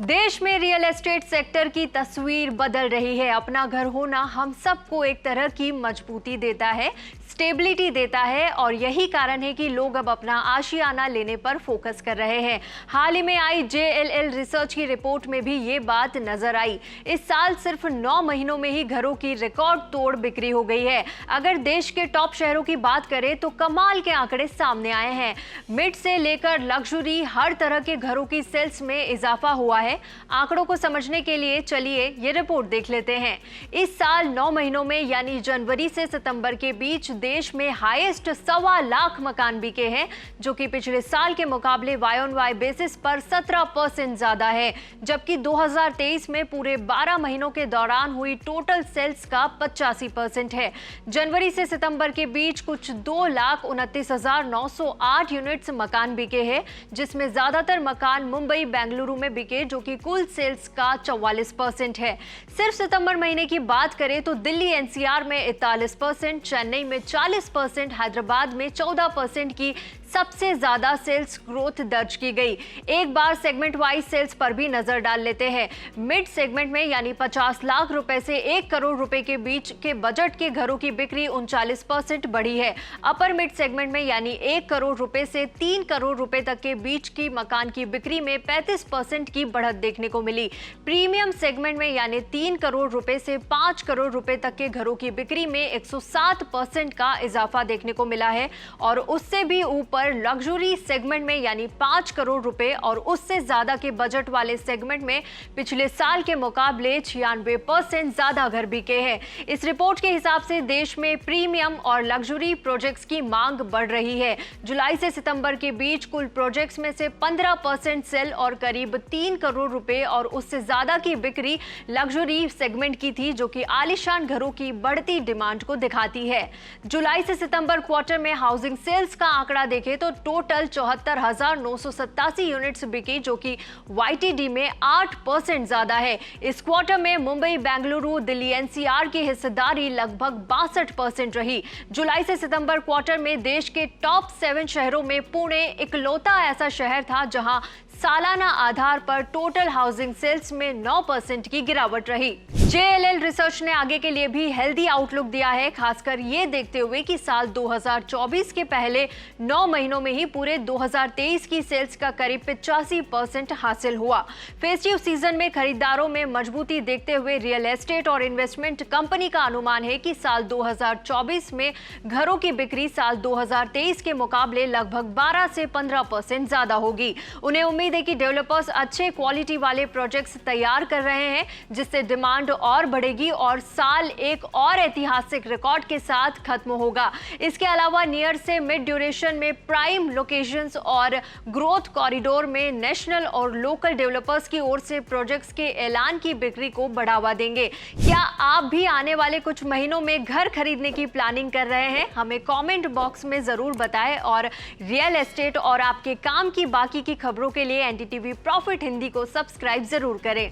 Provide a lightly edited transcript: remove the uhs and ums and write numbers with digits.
देश में real estate sector की तस्वीर बदल रही है। अपना घर होना हम सबको एक तरह की मजबूती देता है, स्टेबिलिटी देता है और यही कारण है कि लोग अब अपना आशियाना लेने पर फोकस कर रहे हैं। हाल ही में आई JLL रिसर्च की रिपोर्ट में भी ये बात नजर आई। इस साल सिर्फ 9 महीनों में ही घरों की रिकॉर्ड तोड़ बिक्री हो गई है। अगर देश के टॉप शहरों की बात करें तो कमाल के आंकड़े सामने आए हैं। मिड से लेकर लग्जरी हर तरह के घरों की सेल्स में इजाफा हुआ है। आंकड़ों को समझने के लिए चलिए ये रिपोर्ट देख लेते हैं। इस साल 9 महीनों में यानी जनवरी से सितंबर के बीच देश में हाईएस्ट 1.25 लाख मकान बिके हैं, जो कि पिछले साल के मुकाबले Y-on-Y बेसिस पर 17% ज्यादा है। जबकि 2023 में पूरे 12 महीनों के दौरान हुई टोटल सेल्स का 85% है। जनवरी से सितंबर के बीच कुछ 2,29,908 यूनिट्स मकान बिके हैं, जिसमें ज्यादातर मकान मुंबई बेंगलुरु में बिके, जो कि कुल सेल्स का 44% है। सिर्फ सितंबर महीने की बात करें तो दिल्ली NCR में 41%, चेन्नई में 40%, हैदराबाद में 14% की सबसे ज्यादा सेल्स ग्रोथ दर्ज की गई। एक बार सेगमेंट वाइज सेल्स पर भी नजर डाल लेते हैं। मिड सेगमेंट में यानी 50 लाख रुपए से 1 करोड़ रुपए के बीच के बजट के घरों की बिक्री 39% बढ़ी है। अपर मिड सेगमेंट में यानी 1 करोड़ रुपए से 3 करोड़ रुपए तक के बीच की मकान की बिक्री में 35% की बढ़त देखने को मिली। प्रीमियम सेगमेंट में यानी 3 करोड़ रुपए से 5 करोड़ रुपए तक के घरों की बिक्री में 107% का इजाफा देखने को मिला है और उससे भी ऊपर लग्जरी सेगमेंट में यानी 5 करोड़ रुपए और उससे ज्यादा के बजट वाले सेगमेंट में पिछले साल के मुकाबले 96% ज्यादा घर बिके हैं। इस रिपोर्ट के हिसाब से देश में प्रीमियम और लग्जरी प्रोजेक्ट्स की मांग बढ़ रही है। जुलाई से सितंबर के बीच कुल प्रोजेक्ट्स में से 15% सेल और करीब 3 करोड़ रुपए और उससे ज्यादा की बिक्री लग्जरी सेगमेंट की थी, जो कि आलीशान घरों की बढ़ती डिमांड को दिखाती है। जुलाई से सितंबर क्वार्टर में हाउसिंग सेल्स का आंकड़ा देखें तो टोटल 74,987 यूनिट्स बिकी, जो कि YTD में 8% ज्यादा है। इस क्वार्टर में मुंबई बेंगलुरु दिल्ली NCR की हिस्सेदारी लगभग 62% रही। जुलाई से सितंबर क्वार्टर में देश के टॉप 7 शहरों में पुणे इकलौता ऐसा शहर था जहां सालाना आधार पर टोटल हाउसिंग सेल्स में 9% की गिरावट रही। JLL रिसर्च ने आगे के लिए भी हेल्दी आउटलुक दिया है, खासकर ये देखते हुए कि साल 2024 के पहले 9 महीनों में ही पूरे 2023 की सेल्स का करीब 85% हासिल हुआ। फेस्टिव सीजन में खरीदारों में मजबूती देखते हुए रियल एस्टेट और इन्वेस्टमेंट कंपनी का अनुमान है कि साल 2024 में घरों की बिक्री साल 2023 के मुकाबले लगभग 12 से 15% ज्यादा होगी। उन्हें उम्मीद है कि डेवलपर्स अच्छे क्वालिटी वाले प्रोजेक्ट्स तैयार कर रहे हैं, जिससे डिमांड और बढ़ेगी और साल एक और ऐतिहासिक रिकॉर्ड के साथ खत्म होगा। इसके अलावा नियर से मिड ड्यूरेशन में प्राइम लोकेशंस और ग्रोथ कॉरिडोर में नेशनल और लोकल डेवलपर्स की ओर से प्रोजेक्ट्स के ऐलान की बिक्री को बढ़ावा देंगे। क्या आप भी आने वाले कुछ महीनों में घर खरीदने की प्लानिंग कर रहे हैं? हमें कमेंट बॉक्स में जरूर बताएं और रियल एस्टेट और आपके काम की बाकी की खबरों के लिए NDTV प्रॉफिट हिंदी को सब्सक्राइब जरूर करें।